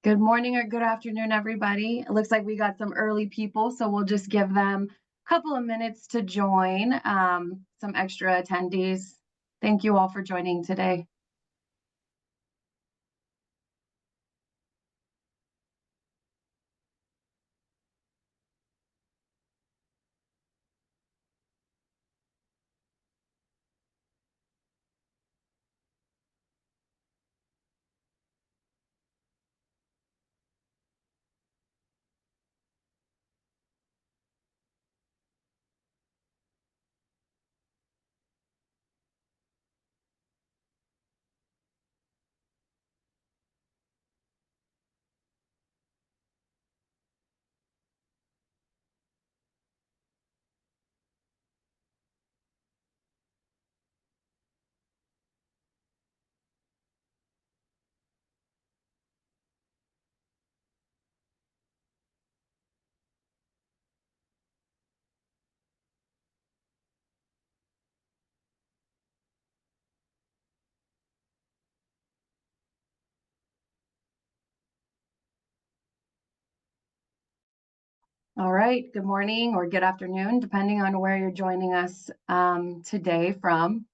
Good morning or good afternoon, everybody. It looks like we got some early people, so we'll just give them a couple of minutes to join, some extra attendees. Thank you all for joining today. All right, good morning or good afternoon, depending on where you're joining us today from.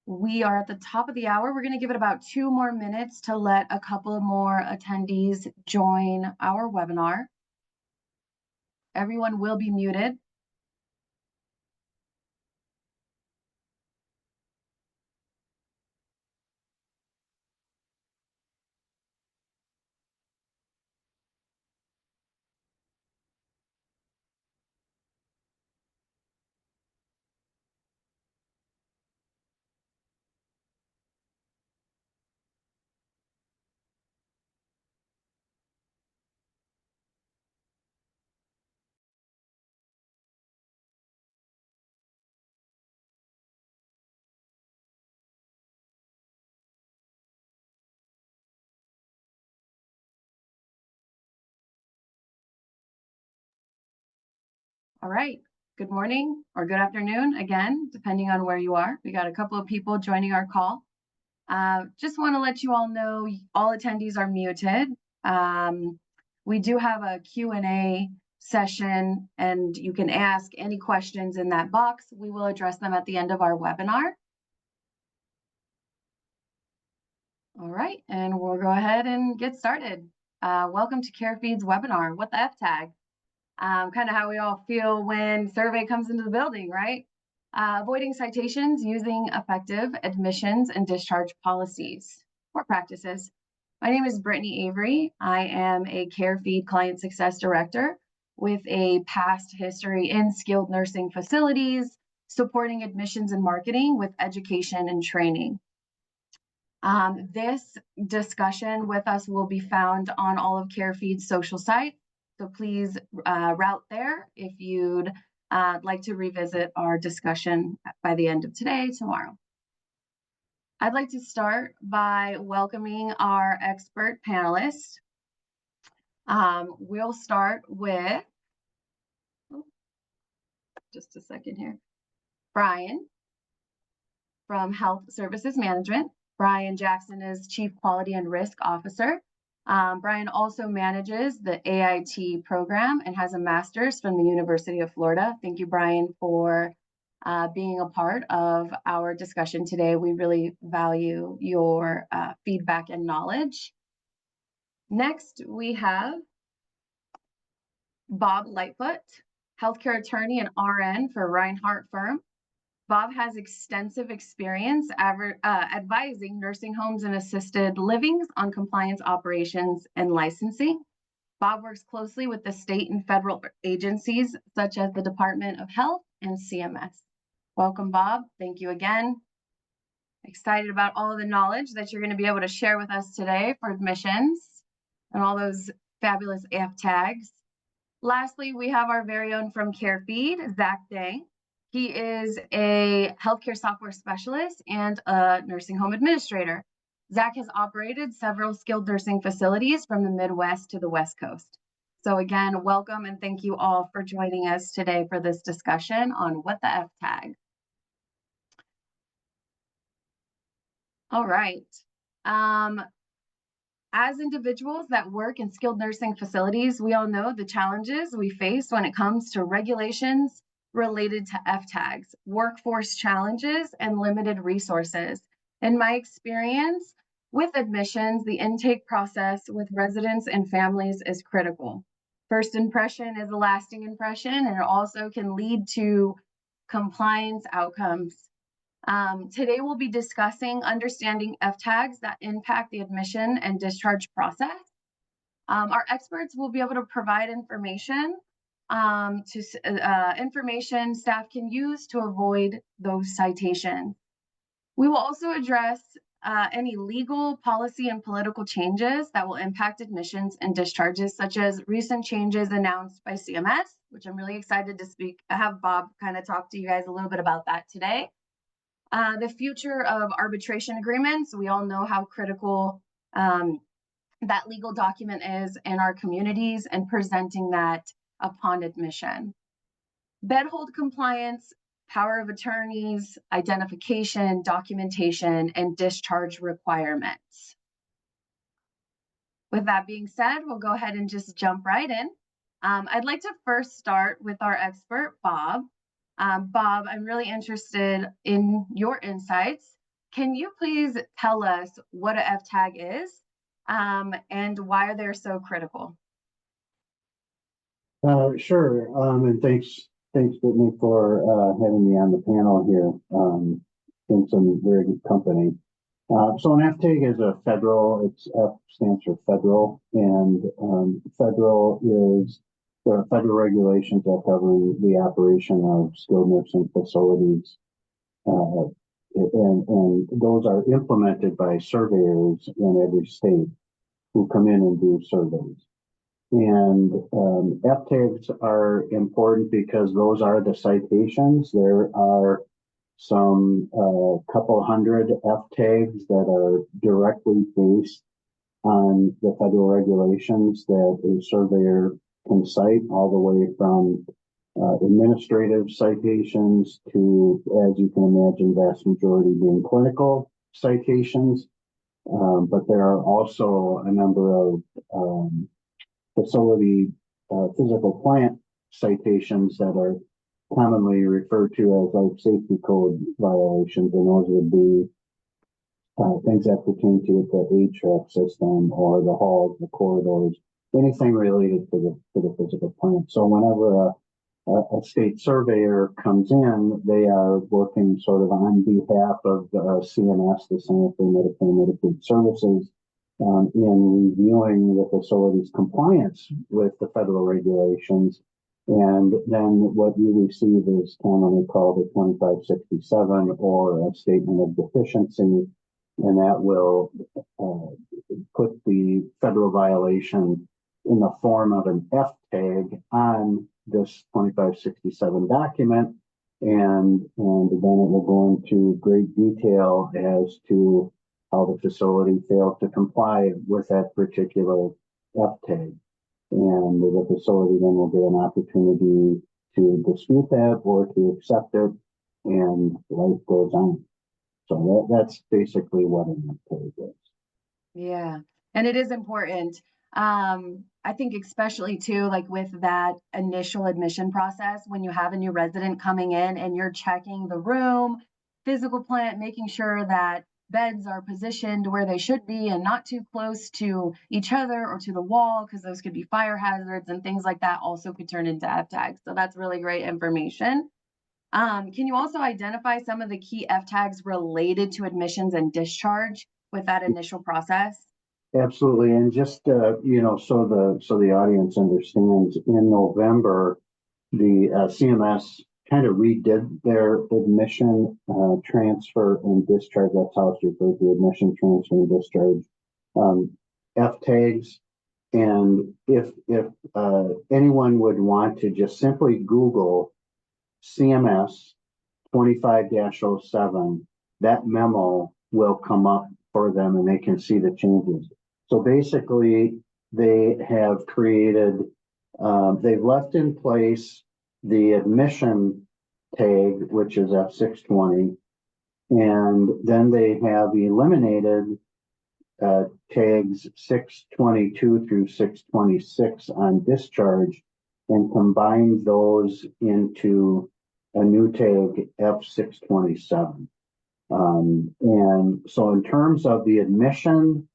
We are at the top of the hour. We're going to give it about 2 more minutes to let a couple more attendees join our webinar. Everyone will be muted. All right. Good morning or good afternoon, again, depending on where you are. We got a couple of people joining our call. Just want to let you all know all attendees are muted. We do have a Q&A session, and you can ask any questions in that box. We will address them at the end of our webinar. All right, and we'll go ahead and get started. Welcome to Carefeed's webinar, What the FTag? Kind of how we all feel when survey comes into the building, right? Avoiding citations using effective admissions and discharge policies or practices. My name is Brittany Avery. I am a Carefeed Client Success Director with a past history in skilled nursing facilities, supporting admissions and marketing with education and training. This discussion with us will be found on all of Carefeed's social sites. So please route there if you'd like to revisit our discussion by the end of today, tomorrow. I'd like to start by welcoming our expert panelists. We'll start with, just a second here, Brian from Health Services Management. Brian Jackson is Chief Quality and Risk Officer. Brian also manages the AIT program and has a master's from the University of Florida. Thank you, Brian, for being a part of our discussion today. We really value your feedback and knowledge. Next, we have Bob Lightfoot, healthcare attorney and RN for Reinhart firm. Bob has extensive experience advising nursing homes and assisted livings on compliance operations and licensing. Bob works closely with the state and federal agencies such as the Department of Health and CMS. Welcome, Bob. Thank you again. Excited about all of the knowledge that you're going to be able to share with us today for admissions and all those fabulous FTags. Lastly, we have our very own from Carefeed, Zach Degn. He is a healthcare software specialist and a nursing home administrator. Zach has operated several skilled nursing facilities from the Midwest to the West Coast. So again, welcome and thank you all for joining us today for this discussion on what the FTag. All right. As individuals that work in skilled nursing facilities, we all know the challenges we face when it comes to regulations related to FTags, workforce challenges, and limited resources. In my experience with admissions, the intake process with residents and families is critical. First impression is a lasting impression, and it also can lead to compliance outcomes. Today we'll be discussing understanding FTags that impact the admission and discharge process. Our experts will be able to provide information staff can use to avoid those citations. We will also address any legal, policy, and political changes that will impact admissions and discharges, such as recent changes announced by CMS, which I'm really excited to have Bob kind of talk to you guys a little bit about that today. The future of arbitration agreements, we all know how critical that legal document is in our communities and presenting that upon admission. Bed hold compliance, power of attorneys, identification, documentation, and discharge requirements. With that being said, we'll go ahead and just jump right in. I'd like to first start with our expert, Bob. Bob, I'm really interested in your insights. Can you please tell us what a FTag is and why they're so critical? Sure. And thanks, Whitney, for having me on the panel here. In some very good company. So an FTag is a federal. F stands for federal, and federal is. There are federal regulations that cover the operation of skilled nursing facilities, and those are implemented by surveyors in every state who come in and do surveys. And FTags are important because those are the citations. There are some couple hundred FTags that are directly based on the federal regulations that a surveyor can cite, all the way from administrative citations to, as you can imagine, vast majority being clinical citations. But there are also a number of facility physical plant citations that are commonly referred to as life safety code violations, and those would be things that pertain to the HVAC system or the halls, the corridors, anything related to the physical plant. So whenever a state surveyor comes in, they are working sort of on behalf of the CMS, the Center for Medicare and Medicaid Services, in reviewing the facility's compliance with the federal regulations. And then what you receive is commonly called a 2567 or a statement of deficiency, and that will put the federal violation in the form of an FTag on this 2567 document, and then it will go into great detail as to how the facility failed to comply with that particular FTag. And the facility then will get an opportunity to dispute that or to accept it, and life goes on. So that's basically what an FTag is. Yeah, and it is important. I think especially too, like with that initial admission process, when you have a new resident coming in and you're checking the room, physical plant, making sure that beds are positioned where they should be and not too close to each other or to the wall, because those could be fire hazards and things like that also could turn into FTags. So that's really great information. Can you also identify some of the key FTags related to admissions and discharge with that initial process? Absolutely, and just so the audience understands, in November, the CMS kind of redid their admission, transfer, and discharge. That's how it's referred to: admission, transfer, and discharge. FTags, and if anyone would want to just simply Google CMS 25-07, that memo will come up for them, and they can see the changes. So basically, they have created, they've left in place the admission tag, which is F620, and then they have eliminated tags 622 through 626 on discharge and combined those into a new tag F627. And so in terms of the admission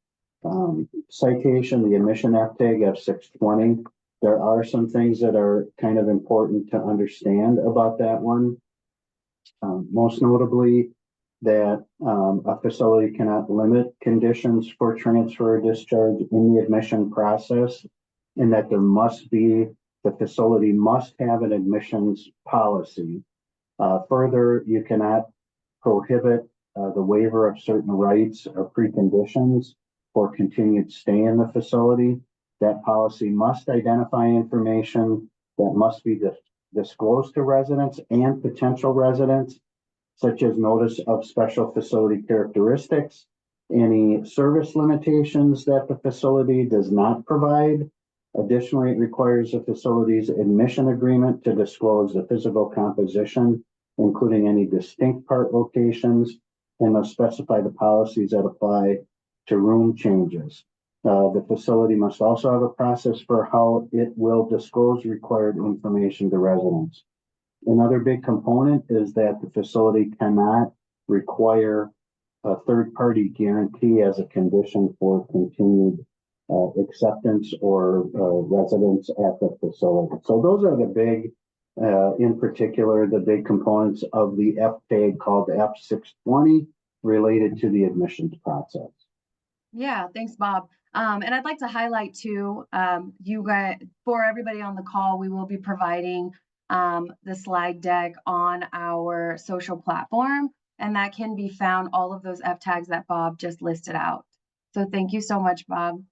citation, the admission FTag F620, there are some things that are kind of important to understand about that one. Most notably, that a facility cannot limit conditions for transfer or discharge in the admission process, and that the facility must have an admissions policy. Further, you cannot prohibit the waiver of certain rights or preconditions for continued stay in the facility. That policy must identify information that must be disclosed to residents and potential residents, such as notice of special facility characteristics, any service limitations that the facility does not provide. Additionally, it requires the facility's admission agreement to disclose the physical composition, including any distinct part locations, and must specify the policies that apply to room changes. The facility must also have a process for how it will disclose required information to residents. Another big component is that the facility cannot require a third-party guarantee as a condition for continued acceptance or residence at the facility. So those are the big, in particular, the big components of the FTag called F620 related to the admissions process. Yeah, thanks, Bob. And I'd like to highlight too, you guys, for everybody on the call, we will be providing the slide deck on our social platform, and that can be found, all of those FTags that Bob just listed out. So thank you so much, Bob.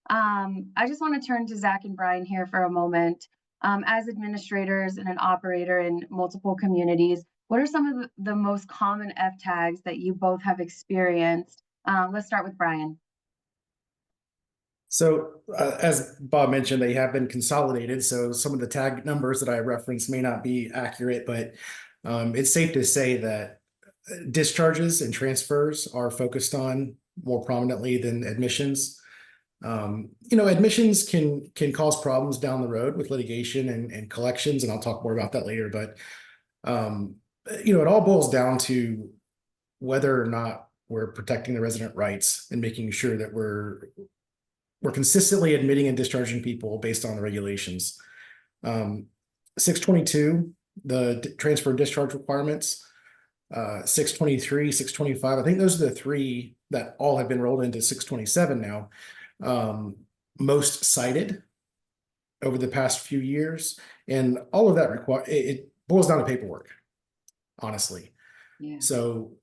I just want to turn to Zach and Brian here for a moment. As administrators and an operator in multiple communities, what are some of the most common FTags that you both have experienced? Let's start with Brian. So as Bob mentioned, they have been consolidated. So some of the tag numbers that I referenced may not be accurate, but it's safe to say that discharges and transfers are focused on more prominently than admissions. Admissions can cause problems down the road with litigation and collections, and I'll talk more about that later. But, it all boils down to whether or not we're protecting the resident rights and making sure that we're consistently admitting and discharging people based on the regulations. 622, the transfer and discharge requirements, 623, 625, I think those are the three that all have been rolled into 627 now. Most cited over the past few years, and all of that it boils down to paperwork, honestly. Yeah. So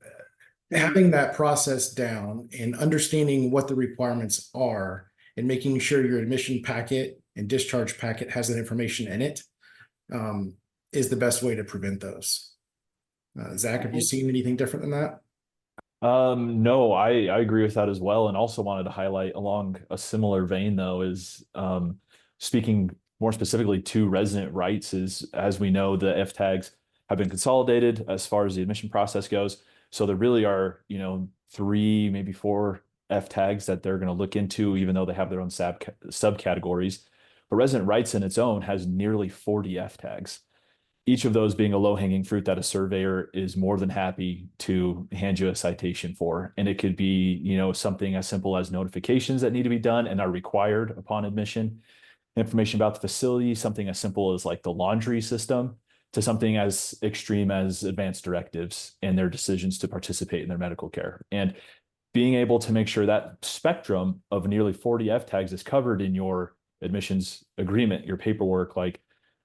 having that process down and understanding what the requirements are and making sure your admission packet and discharge packet has that information in it is the best way to prevent those. Zach, have you seen anything different than that? No, I agree with that as well. And also wanted to highlight along a similar vein, though, is speaking more specifically to resident rights is, as we know, the FTags have been consolidated as far as the admission process goes. So there really are, 3, maybe 4 FTags that they're going to look into, even though they have their own subcategories. But resident rights in its own has nearly 40 FTags. Each of those being a low-hanging fruit that a surveyor is more than happy to hand you a citation for. And it could be, something as simple as notifications that need to be done and are required upon admission, information about the facility, something as simple as like the laundry system, to something as extreme as advanced directives and their decisions to participate in their medical care. And being able to make sure that spectrum of nearly 40 FTags is covered in your admissions agreement, your paperwork, like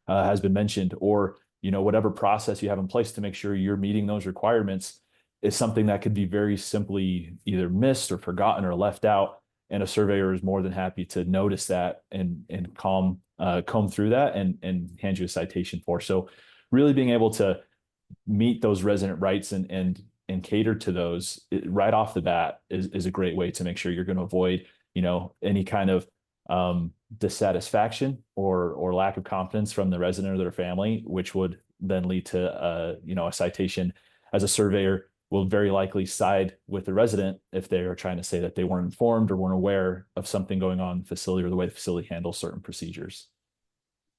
has been mentioned, or whatever process you have in place to make sure you're meeting those requirements, is something that could be very simply either missed or forgotten or left out. And a surveyor is more than happy to notice that and comb through that and hand you a citation for. So really being able to meet those resident rights and cater to those right off the bat is a great way to make sure you're going to avoid, any kind of dissatisfaction or lack of confidence from the resident or their family, which would then lead to a citation. As a surveyor, will very likely side with the resident if they are trying to say that they weren't informed or weren't aware of something going on in the facility or the way the facility handles certain procedures.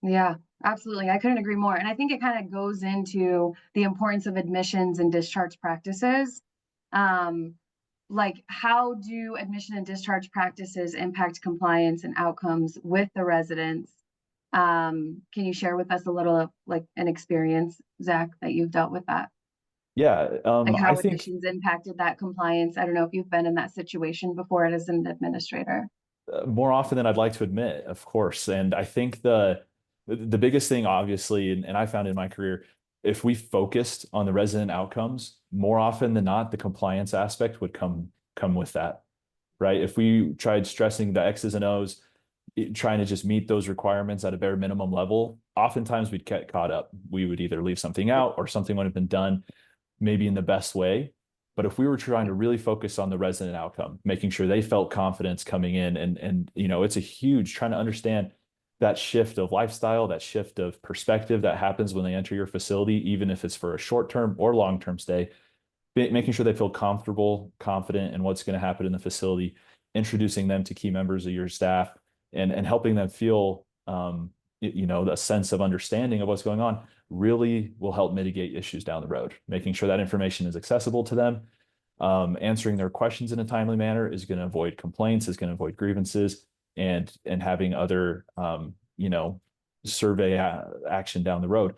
Yeah, absolutely. I couldn't agree more. And I think it kind of goes into the importance of admissions and discharge practices. Like, how do admission and discharge practices impact compliance and outcomes with the residents? Can you share with us a little of like an experience, Zach, that you've dealt with that? Yeah, Like I how think admissions impacted that compliance? I don't know if you've been in that situation before as an administrator. more often than I'd like to admit, of course. And I think the biggest thing, obviously, and I found in my career, if we focused on the resident outcomes, more often than not, the compliance aspect would come with that, right? If we tried stressing the X's and O's, trying to just meet those requirements at a bare minimum level, oftentimes we'd get caught up. We would either leave something out or something would have been done maybe in the best way. But if we were trying to really focus on the resident outcome, making sure they felt confidence coming in, and it's a huge trying to understand that shift of lifestyle, that shift of perspective that happens when they enter your facility, even if it's for a short-term or long-term stay, making sure they feel comfortable, confident in what's going to happen in the facility, introducing them to key members of your staff, and helping them feel a sense of understanding of what's going on really will help mitigate issues down the road. Making sure that information is accessible to them, answering their questions in a timely manner is going to avoid complaints, is going to avoid grievances, and having other survey action down the road.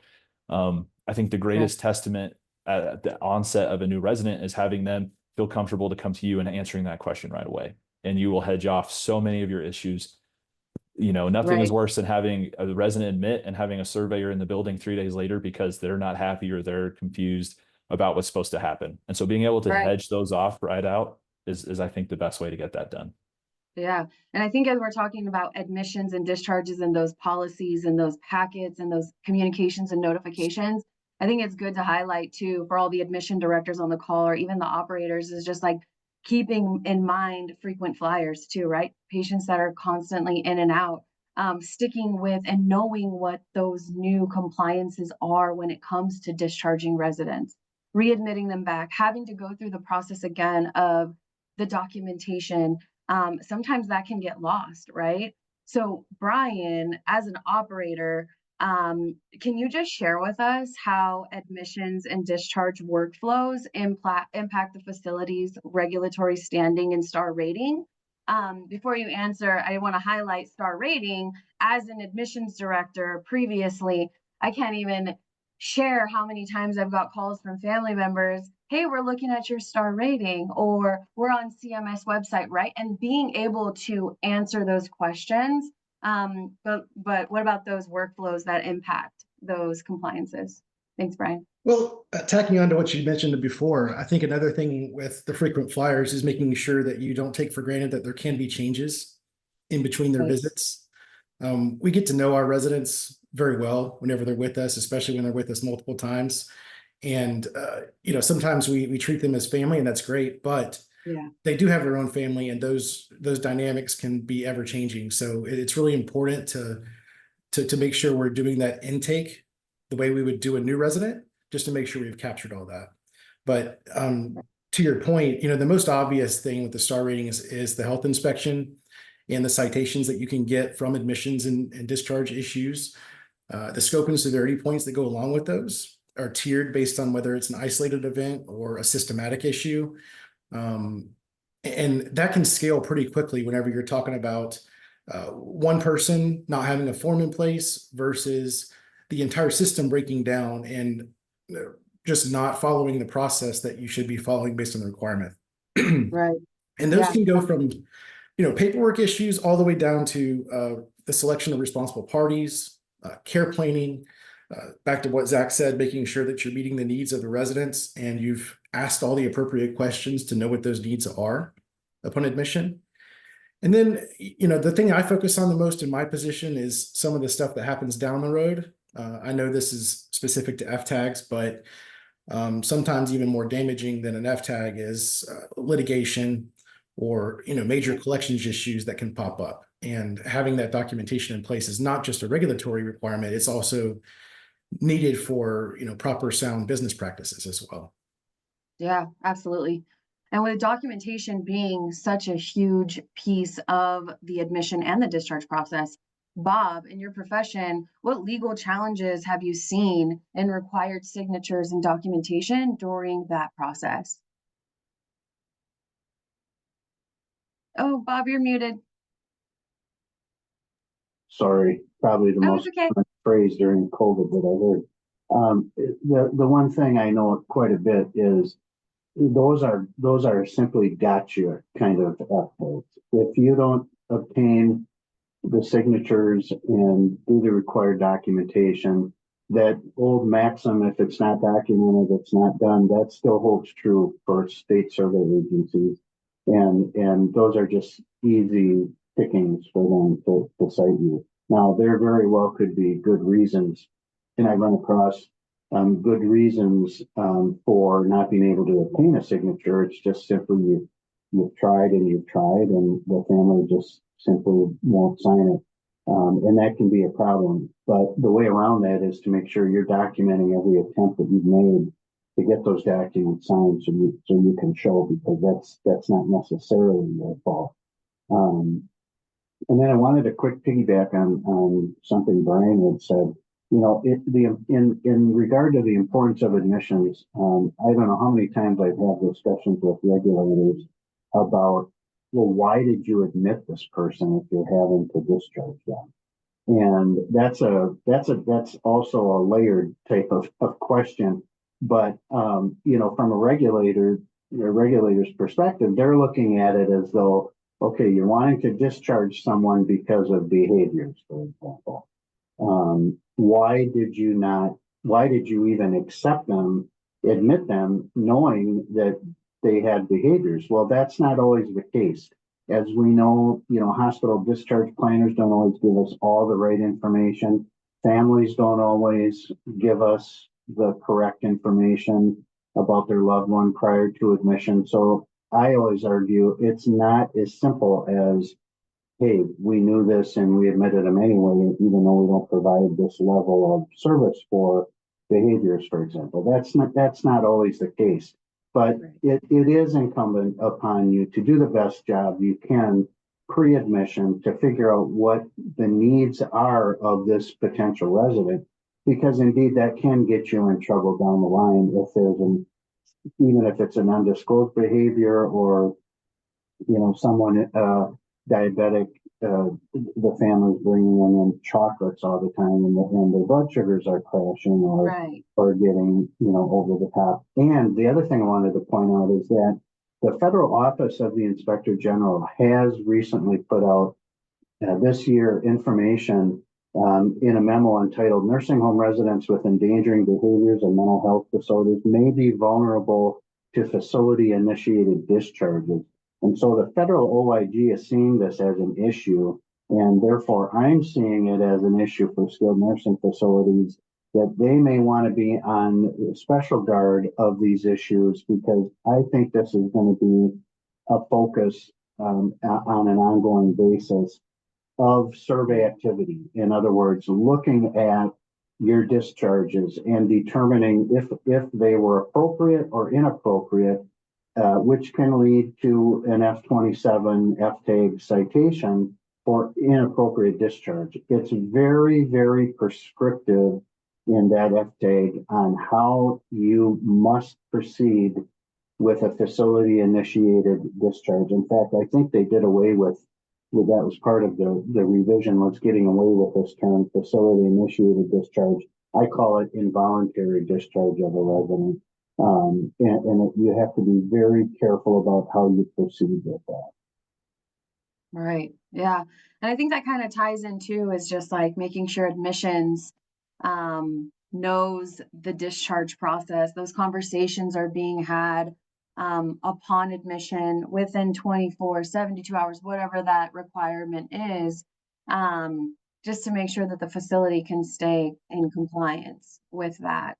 I think the greatest testament at the onset of a new resident is having them feel comfortable to come to you and answering that question right away. And you will hedge off so many of your issues. Nothing is worse than having a resident admit and having a surveyor in the building 3 days later because they're not happy or they're confused about what's supposed to happen. And so being able to hedge those off right out is I think the best way to get that done. Yeah. And I think as we're talking about admissions and discharges and those policies and those packets and those communications and notifications, I think it's good to highlight too, for all the admission directors on the call or even the operators, is just like keeping in mind frequent flyers too, right? Patients that are constantly in and out, sticking with and knowing what those new compliances are when it comes to discharging residents, readmitting them back, having to go through the process again of the documentation. Sometimes that can get lost, right? So Brian, as an operator, can you just share with us how admissions and discharge workflows impact the facility's regulatory standing and star rating? Before you answer, I want to highlight star rating. As an admissions director previously, I can't even share how many times I've got calls from family members. Hey, we're looking at your star rating, or we're on CMS website, right? And being able to answer those questions. But what about those workflows that impact those compliances? Thanks, Brian. Well, tacking on to what you mentioned before, I think another thing with the frequent flyers is making sure that you don't take for granted that there can be changes in between their visits. We get to know our residents very well whenever they're with us, especially when they're with us multiple times. And, sometimes we treat them as family, and that's great, but they do have their own family, and those dynamics can be ever changing. So it's really important to make sure we're doing that intake the way we would do a new resident, just to make sure we've captured all that. But to your point, the most obvious thing with the star rating is the health inspection and the citations that you can get from admissions and discharge issues. The scope and severity points that go along with those are tiered based on whether it's an isolated event or a systematic issue. And that can scale pretty quickly whenever you're talking about one person not having a form in place versus the entire system breaking down and just not following the process that you should be following based on the requirement. Right. And those can go from, paperwork issues all the way down to the selection of responsible parties, care planning, back to what Zach said, making sure that you're meeting the needs of the residents and you've asked all the appropriate questions to know what those needs are upon admission. And then, the thing I focus on the most in my position is some of the stuff that happens down the road. I know this is specific to FTags, but sometimes even more damaging than an FTag is litigation or, major collections issues that can pop up. And having that documentation in place is not just a regulatory requirement, it's also needed for, proper sound business practices as well. Yeah, absolutely. And with documentation being such a huge piece of the admission and the discharge process, Bob, in your profession, what legal challenges have you seen in required signatures and documentation during that process? Oh, Bob, you're muted. Sorry, probably the Oh, it's most okay. common phrase during COVID that I heard. The one thing I know quite a bit is those are simply gotcha kind of efforts. If you don't obtain the signatures and do the required documentation, that old maxim, if it's not documented, it's not done, that still holds true for state survey agencies. And those are just easy pickings for them to cite you. Now, there very well could be good reasons, and I run across good reasons for not being able to obtain a signature. It's just simply you've tried and you've tried, and the family just simply won't sign it. And that can be a problem. But the way around that is to make sure you're documenting every attempt that you've made to get those documents signed so you can show, because that's not necessarily your fault. And then I wanted a quick piggyback on something Brian had said. You know, in regard to the importance of admissions, I don't know how many times I've had discussions with regulators about, well, why did you admit this person if you're having to discharge them? And that's also a layered type of question. But you know, from a regulator's perspective, they're looking at it as though, okay, you're wanting to discharge someone because of behaviors, for example. Why did you even accept them, admit them, knowing that they had behaviors? Well, that's not always the case. As we know, you know, hospital discharge planners don't always give us all the right information. Families don't always give us the correct information about their loved one prior to admission. So I always argue it's not as simple as, hey, we knew this and we admitted them anyway, even though we don't provide this level of service for behaviors, for example. That's not always the case. But it is incumbent upon you to do the best job you can pre-admission to figure out what the needs are of this potential resident, because indeed that can get you in trouble down the line if there's even if it's an undisclosed behavior, or you know, someone diabetic, the family's bringing in chocolates all the time, and their blood sugars are crashing, or getting, you know, over the top. And the other thing I wanted to point out is that the Federal Office of the Inspector General has recently put out this year information in a memo entitled "Nursing Home Residents with Endangering Behaviors and Mental Health Disorders May Be Vulnerable to Facility-Initiated Discharges." And so the federal OIG is seeing this as an issue, and therefore I'm seeing it as an issue for skilled nursing facilities, that they may want to be on special guard of these issues, because I think this is going to be a focus on an ongoing basis of survey activity. In other words, looking at your discharges and determining if they were appropriate or inappropriate, which can lead to an F-27 FTag citation for inappropriate discharge. It's very, very prescriptive in that FTag on how you must proceed with a facility-initiated discharge. In fact, I think they did away with that was part of the revision, was getting away with this term, facility-initiated discharge. I call it involuntary discharge of a resident. You have to be very careful about how you proceed with that. Right. Yeah. And I think that kind of ties into is just like making sure admissions knows the discharge process. Those conversations are being had upon admission within 24, 72 hours, whatever that requirement is, just to make sure that the facility can stay in compliance with that.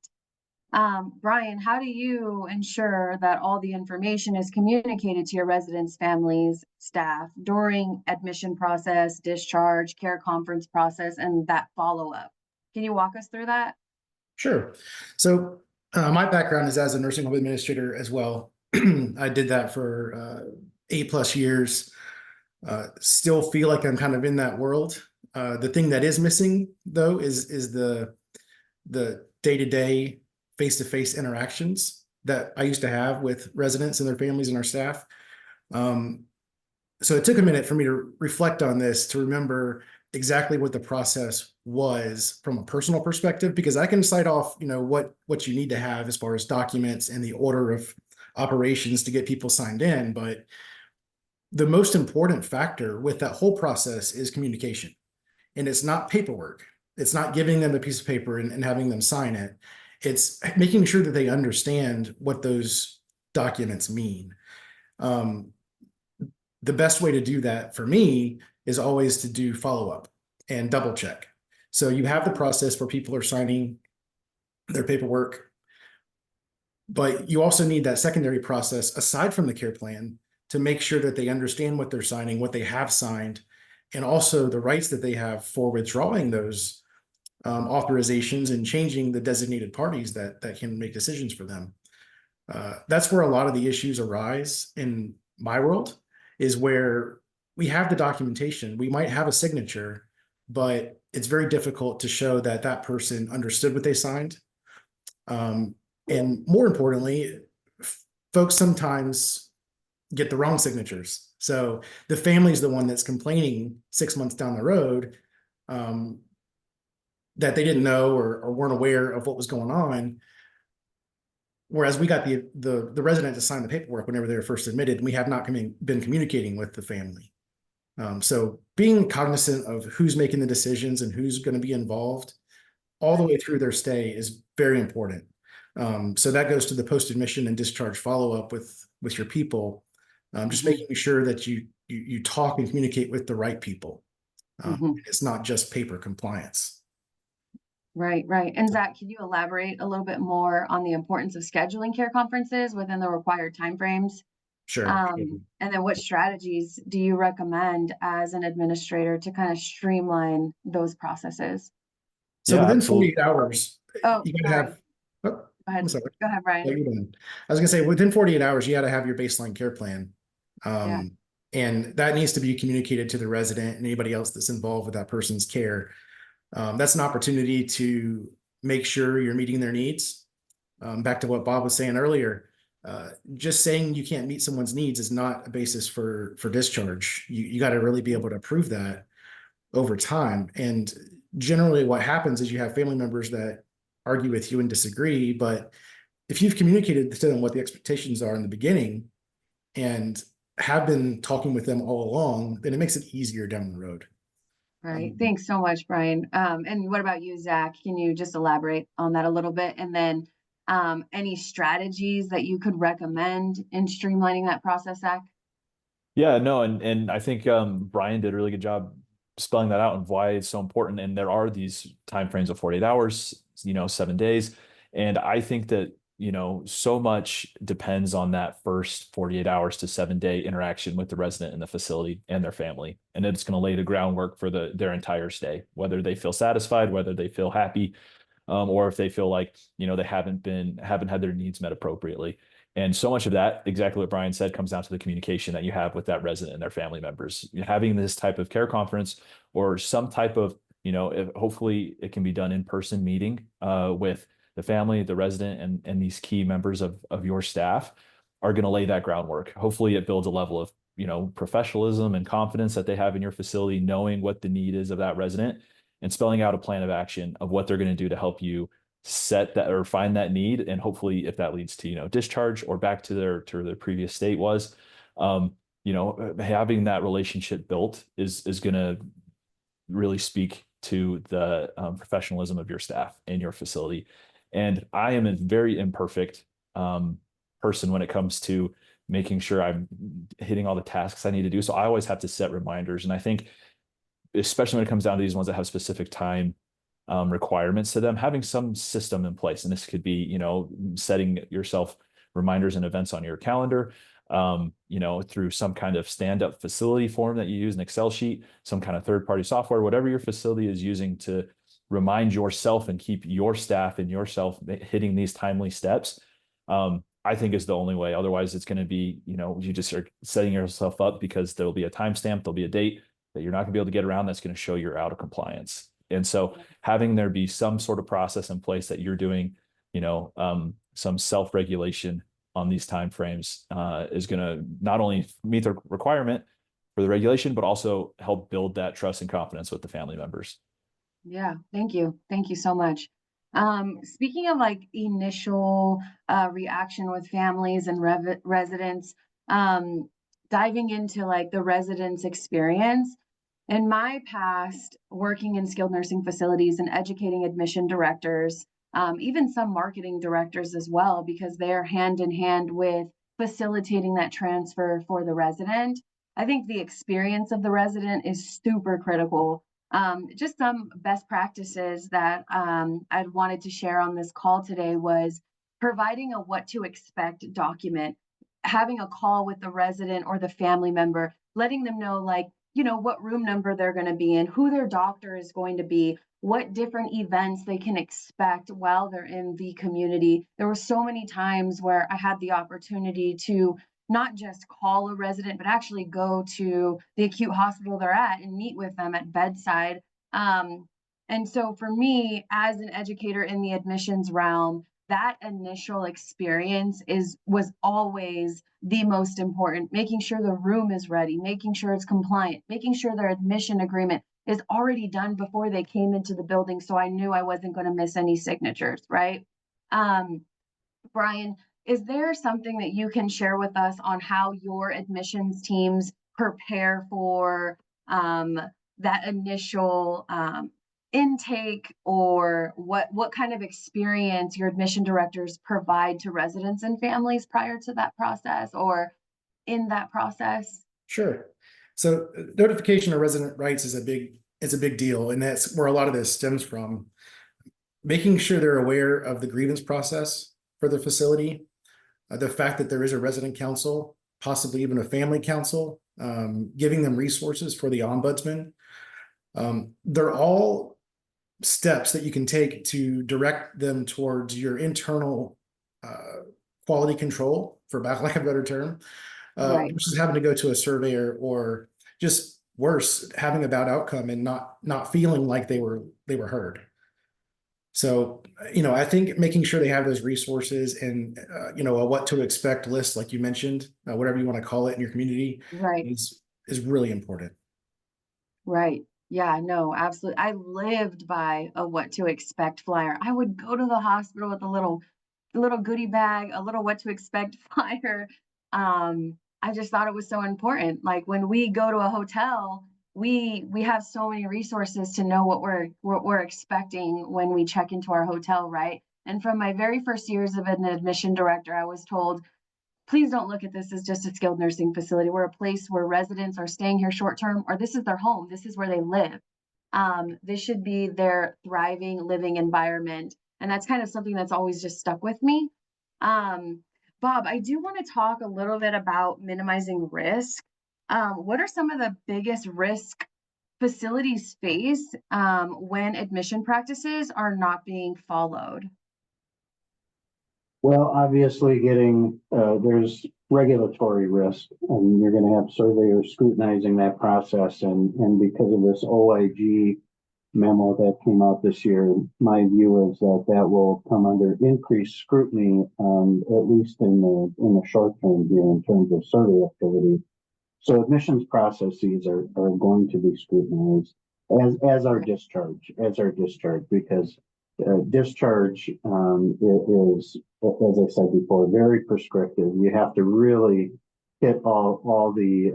Brian, how do you ensure that all the information is communicated to your residents, families, staff during admission process, discharge, care conference process, and that follow-up? Can you walk us through that? Sure. So My background is as a nursing home administrator as well. I did that for 8+ years. Still feel like I'm kind of in that world. The thing that is missing though is the day-to-day face-to-face interactions that I used to have with residents and their families and our staff. So it took a minute for me to reflect on this, to remember exactly what the process was from a personal perspective, because I can cite off, what you need to have as far as documents and the order of operations to get people signed in. But the most important factor with that whole process is communication. And it's not paperwork. It's not giving them a piece of paper and having them sign it. It's making sure that they understand what those documents mean. The best way to do that for me is always to do follow-up and double check. So you have the process where people are signing their paperwork, but you also need that secondary process aside from the care plan to make sure that they understand what they're signing, what they have signed, and also the rights that they have for withdrawing those authorizations and changing the designated parties that can make decisions for them. That's where a lot of the issues arise in my world, is where we have the documentation, we might have a signature, but it's very difficult to show that that person understood what they signed. And more importantly, folks sometimes get the wrong signatures. So the family is the one that's complaining 6 months down the road that they didn't know or weren't aware of what was going on. Whereas we got the resident to sign the paperwork whenever they were first admitted, and we have not been communicating with the family. So being cognizant of who's making the decisions and who's going to be involved all the way through their stay is very important. So that goes to the post-admission and discharge follow-up with your people. Just making sure that you talk and communicate with the right people. It's not just paper compliance. Right, right. And Zach, can you elaborate a little bit more on the importance of scheduling care conferences within the required timeframes? Sure. And then what strategies do you recommend as an administrator to kind of streamline those processes? So Yeah, within absolutely. 48 hours, Oh, you gotta sorry. have. Oh, Go ahead. I'm sorry. Go ahead, Brian. What are you doing? I was gonna say within 48 hours, you got to have your baseline care plan. Yeah. And that needs to be communicated to the resident and anybody else that's involved with that person's care. That's an opportunity to make sure you're meeting their needs. Back to what Bob was saying earlier, just saying you can't meet someone's needs is not a basis for discharge. You got to really be able to prove that over time. And generally what happens is you have family members that argue with you and disagree, but if you've communicated to them what the expectations are in the beginning and have been talking with them all along, then it makes it easier down the road. Right. Thanks so much, Brian. And what about you, Zach? Can you just elaborate on that a little bit? And then any strategies that you could recommend in streamlining that process, Zach? Yeah, no, and I think Brian did a really good job spelling that out and why it's so important. And there are these timeframes of 48 hours, 7 days. And I think that, so much depends on that first 48 hours to 7 day interaction with the resident in the facility and their family. And it's going to lay the groundwork for their entire stay, whether they feel satisfied, whether they feel happy, or if they feel like, they haven't had their needs met appropriately. And so much of that, exactly what Brian said, comes down to the communication that you have with that resident and their family members. Having this type of care conference or some type of, hopefully it can be done in person meeting with the family, the resident, and these key members of your staff are going to lay that groundwork. Hopefully it builds a level of, professionalism and confidence that they have in your facility, knowing what the need is of that resident and spelling out a plan of action of what they're going to do to help you set that or find that need. And hopefully if that leads to, discharge or back to their previous state was, having that relationship built is going to really speak to the professionalism of your staff and your facility. And I am a very imperfect person when it comes to making sure I'm hitting all the tasks I need to do. So I always have to set reminders. And I think, especially when it comes down to these ones that have specific time requirements to them, having some system in place. And this could be, setting yourself reminders and events on your calendar, through some kind of stand-up facility form that you use, an Excel sheet, some kind of third-party software, whatever your facility is using to remind yourself and keep your staff and yourself hitting these timely steps, I think is the only way. Otherwise, it's going to be, you just are setting yourself up because there'll be a timestamp, there'll be a date that you're not going to be able to get around that's going to show you're out of compliance. And so having there be some sort of process in place that you're doing, some self-regulation on these timeframes is going to not only meet the requirement for the regulation, but also help build that trust and confidence with the family members. Yeah, thank you. Thank you so much. Speaking of like initial reaction with families and residents, diving into like the residents' experience. In my past, working in skilled nursing facilities and educating admission directors, even some marketing directors as well, because they're hand in hand with facilitating that transfer for the resident. I think the experience of the resident is super critical. Just some best practices that I'd wanted to share on this call today was providing a what to expect document, having a call with the resident or the family member, letting them know like, what room number they're going to be in, who their doctor is going to be, what different events they can expect while they're in the community. There were so many times where I had the opportunity to not just call a resident, but actually go to the acute hospital they're at and meet with them at bedside. And so for me, as an educator in the admissions realm, that initial experience was always the most important, making sure the room is ready, making sure it's compliant, making sure their admission agreement is already done before they came into the building. So I knew I wasn't going to miss any signatures, right? Brian, is there something that you can share with us on how your admissions teams prepare for that initial intake, or what kind of experience your admission directors provide to residents and families prior to that process or in that process? Sure. So notification of resident rights is a big deal, and that's where a lot of this stems from. Making sure they're aware of the grievance process for the facility, the fact that there is a resident council, possibly even a family council, giving them resources for the ombudsman. They're all steps that you can take to direct them towards your internal quality control, for lack of a better term, Right. versus having to go to a surveyor, or just worse, having a bad outcome and not feeling like they were heard. So, I think making sure they have those resources and, a what to expect list, like you mentioned, whatever you want to call it in your community, Right. is really important. Right. Yeah, no, absolutely. I lived by a what to expect flyer. I would go to the hospital with a little goodie bag, a little what to expect flyer. I just thought it was so important. Like when we go to a hotel, we have so many resources to know what we're expecting when we check into our hotel, right? And from my very first years of an admission director, I was told, please don't look at this as just a skilled nursing facility. We're a place where residents are staying here short term, or this is their home. This is where they live. This should be their thriving, living environment. And that's kind of something that's always just stuck with me. Bob, I do want to talk a little bit about minimizing risk. What are some of the biggest risk facilities face when admission practices are not being followed? Well, obviously there's regulatory risk, and you're going to have surveyors scrutinizing that process. And because of this OIG memo that came out this year, my view is that will come under increased scrutiny, at least in the short term here in terms of survey activity. So admissions processes are going to be scrutinized as our discharge, because discharge is, as I said before, very prescriptive. You have to really hit all the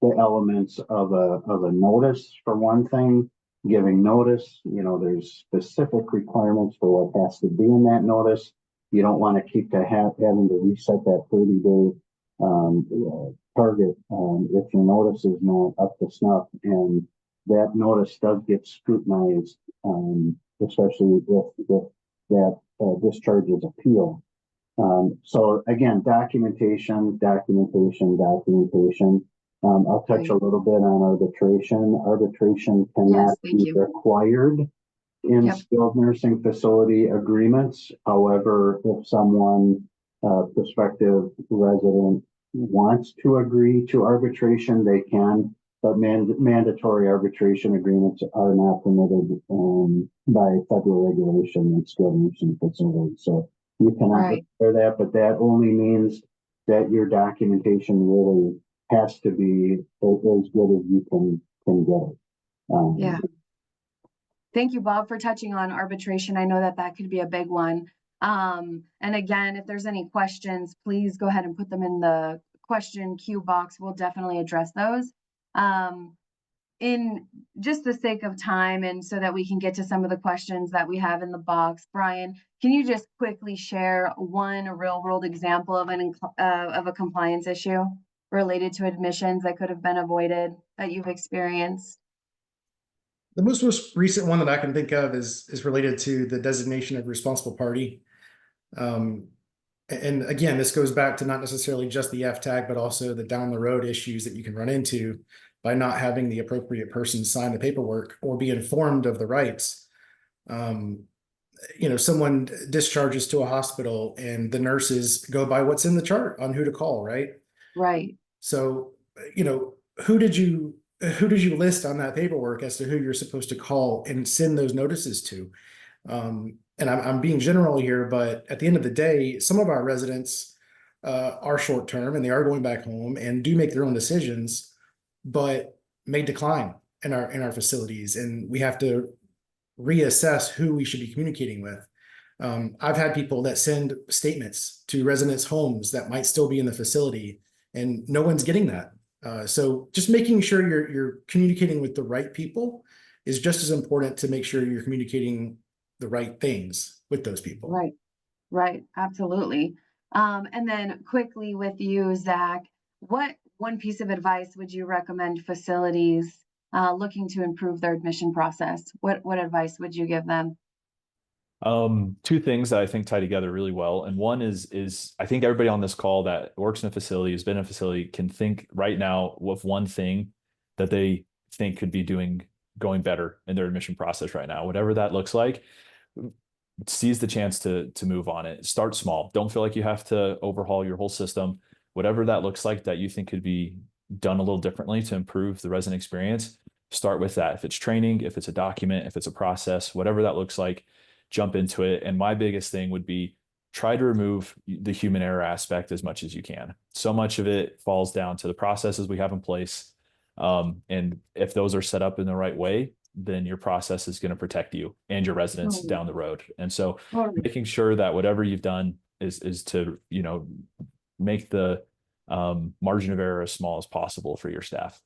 elements of a notice, for one thing. Giving notice, there's specific requirements for what has to be in that notice. You don't want to keep having to reset that 30-day target if your notice is not up to snuff, and that notice does get scrutinized, especially if that discharge is appealed. So again, documentation. I'll touch a little bit on arbitration. Arbitration cannot be required in Yep. skilled nursing facility agreements. However, if someone, prospective resident wants to agree to arbitration, they can, but mandatory arbitration agreements are not permitted by federal regulation in skilled nursing facilities. So you cannot Right. require that, but that only means that your documentation really has to be as good as you can get it. Yeah. Thank you, Bob, for touching on arbitration. I know that that could be a big one. And again, if there's any questions, please go ahead and put them in the question queue box. We'll definitely address those. In just the sake of time and so that we can get to some of the questions that we have in the box, Brian, can you just quickly share one real world example of a compliance issue related to admissions that could have been avoided that you've experienced? The most recent one that I can think of is related to the designation of responsible party. And again, this goes back to not necessarily just the FTag, but also the down the road issues that you can run into by not having the appropriate person sign the paperwork or be informed of the rights. Someone discharges to a hospital and the nurses go by what's in the chart on who to call, right? Right. So, who did you list on that paperwork as to who you're supposed to call and send those notices to? And I'm being general here, but at the end of the day, some of our residents are short term and they are going back home and do make their own decisions, but may decline in our facilities, and we have to reassess who we should be communicating with. I've had people that send statements to residents' homes that might still be in the facility, and no one's getting that. So just making sure you're communicating with the right people is just as important to make sure you're communicating the right things with those people. Right, absolutely. And then quickly with you, Zach, what one piece of advice would you recommend facilities looking to improve their admission process? What advice would you give them? Two things that I think tie together really well. And one is I think everybody on this call that works in a facility, has been in a facility, can think right now of one thing that they think could be going better in their admission process right now. Whatever that looks like, seize the chance to move on it. Start small. Don't feel like you have to overhaul your whole system. Whatever that looks like that you think could be done a little differently to improve the resident experience, start with that. If it's training, if it's a document, if it's a process, whatever that looks like, jump into it. And my biggest thing would be try to remove the human error aspect as much as you can. So much of it falls down to the processes we have in place. And if those are set up in the right way, then your process is going to protect you and your residents down the road. And so making sure that whatever you've done is to, make the margin of error as small as possible for your staff.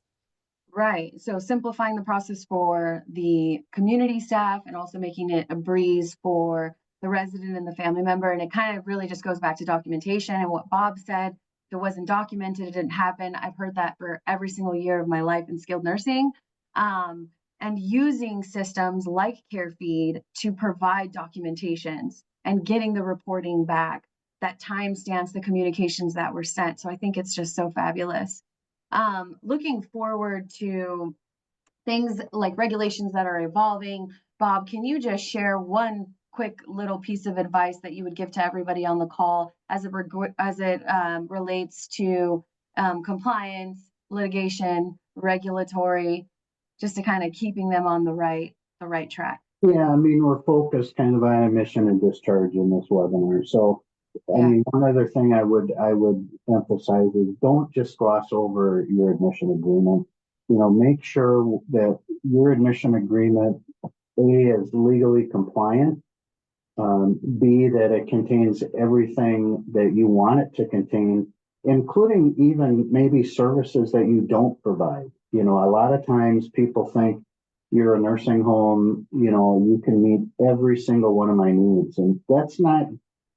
Right. So simplifying the process for the community staff and also making it a breeze for the resident and the family member. And it kind of really just goes back to documentation and what Bob said. If it wasn't documented, it didn't happen. I've heard that for every single year of my life in skilled nursing. And using systems like Carefeed to provide documentations and getting the reporting back that timestamps the communications that were sent. So I think it's just so fabulous. Looking forward to things like regulations that are evolving. Bob, can you just share one quick little piece of advice that you would give to everybody on the call as it relates to compliance, litigation, regulatory, just to kind of keeping them on the right track? Yeah, I mean, we're focused kind of on admission and discharge in this webinar. So, I mean, one other thing I would emphasize is don't just gloss over your admission agreement. Make sure that your admission agreement, A, is legally compliant, B, that it contains everything that you want it to contain, including even maybe services that you don't provide. A lot of times people think you're a nursing home, you can meet every single one of my needs, and that's not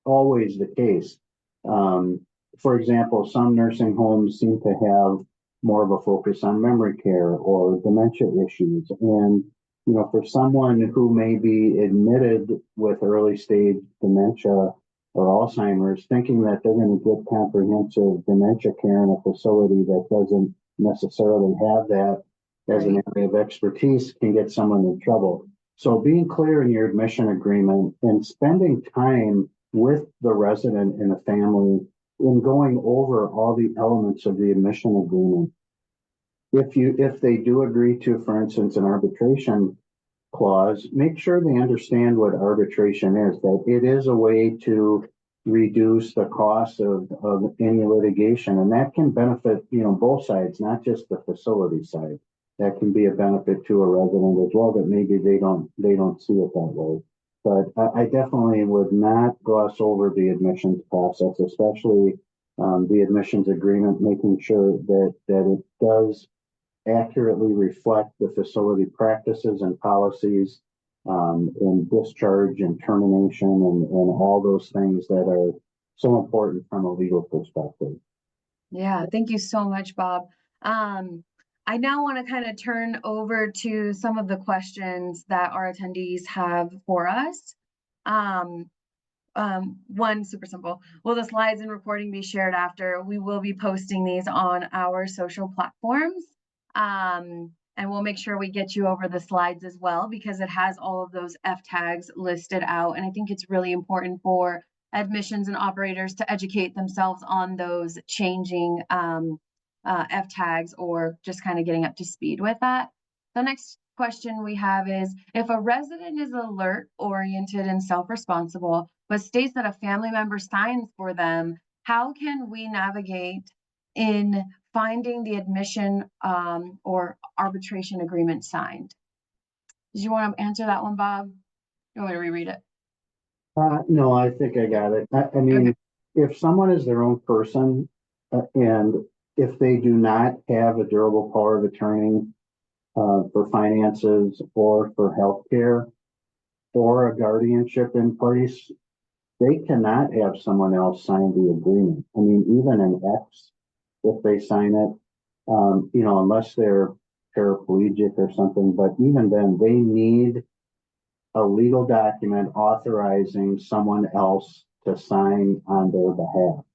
always the case. For example, some nursing homes seem to have more of a focus on memory care or dementia issues. And, for someone who may be admitted with early stage dementia or Alzheimer's, thinking that they're going to get comprehensive dementia care in a facility that doesn't necessarily have that as an area of expertise can get someone in trouble. So being clear in your admission agreement and spending time with the resident and the family in going over all the elements of the admission agreement. If they do agree to, for instance, an arbitration clause, make sure they understand what arbitration is, that it is a way to reduce the cost of any litigation. And that can benefit, both sides, not just the facility side. That can be a benefit to a resident as well, but maybe they don't see it that way. But I definitely would not gloss over the admissions process, especially the admissions agreement, making sure that it does accurately reflect the facility practices and policies in discharge and termination and all those things that are so important from a legal perspective. Yeah, thank you so much, Bob. I now want to kind of turn over to some of the questions that our attendees have for us. One super simple. Will the slides and recording be shared after? We will be posting these on our social platforms. And we'll make sure we get you over the slides as well, because it has all of those FTags listed out. And I think it's really important for admissions and operators to educate themselves on those changing FTags, or just kind of getting up to speed with that. The next question we have is, if a resident is alert oriented and self-responsible, but states that a family member signs for them, how can we navigate in finding the admission or arbitration agreement signed? Did you want to answer that one, Bob? You want me to reread it? No, I think I got it. I mean, okay. If someone is their own person and if they do not have a durable power of attorney for finances or for healthcare or a guardianship in place, they cannot have someone else sign the agreement. I mean, even an ex, if they sign it, unless they're paraplegic or something, but even then they need a legal document authorizing someone else to sign on their behalf.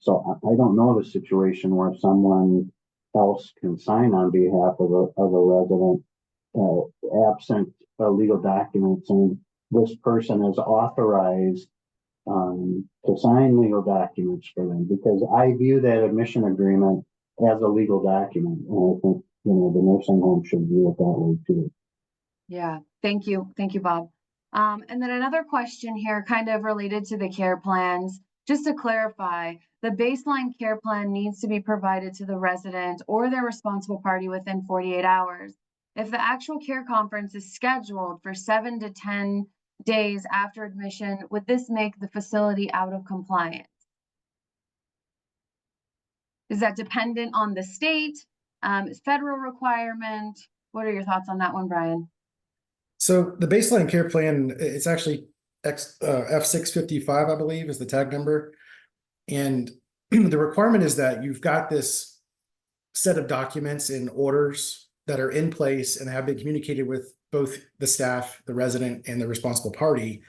So I don't know the situation where someone else can sign on behalf of a resident absent a legal document saying this person is authorized to sign legal documents for them, because I view that admission agreement as a legal document, and I think the nursing home should view it that way too. Yeah, thank you, Bob. And then another question here, kind of related to the care plans. Just to clarify, the baseline care plan needs to be provided to the resident or their responsible party within 48 hours. If the actual care conference is scheduled for 7 to 10 days after admission, would this make the facility out of compliance? Is that dependent on the state? Is federal requirement? What are your thoughts on that one, Brian? So the baseline care plan, it's actually F655, I believe, is the tag number. And the requirement is that you've got this set of documents and orders that are in place and have been communicated with both the staff, the resident, and the responsible party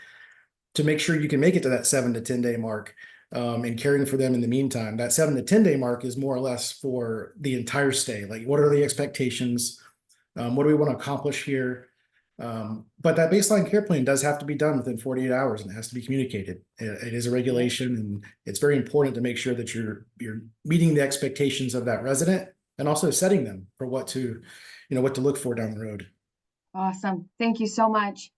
to make sure you can make it to that 7 to 10 day mark and caring for them in the meantime. That 7 to 10 day mark is more or less for the entire stay. Like, what are the expectations? What do we want to accomplish here? But that baseline care plan does have to be done within 48 hours and it has to be communicated. It is a regulation, and it's very important to make sure that you're meeting the expectations of that resident and also setting them for what to look for down the road. Awesome. Thank you so much.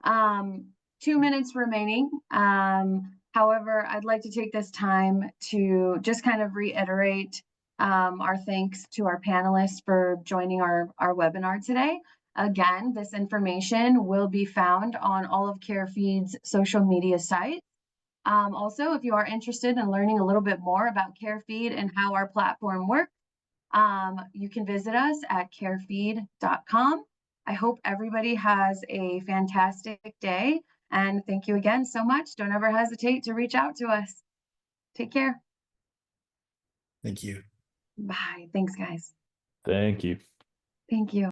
2 minutes remaining. However, I'd like to take this time to just kind of reiterate our thanks to our panelists for joining our webinar today. Again, this information will be found on all of Carefeed's social media sites. Also, if you are interested in learning a little bit more about Carefeed and how our platform works, you can visit us at carefeed.com. I hope everybody has a fantastic day, and thank you again so much. Don't ever hesitate to reach out to us. Take care. Thank you. Bye. Thanks, guys. Thank you. Thank you.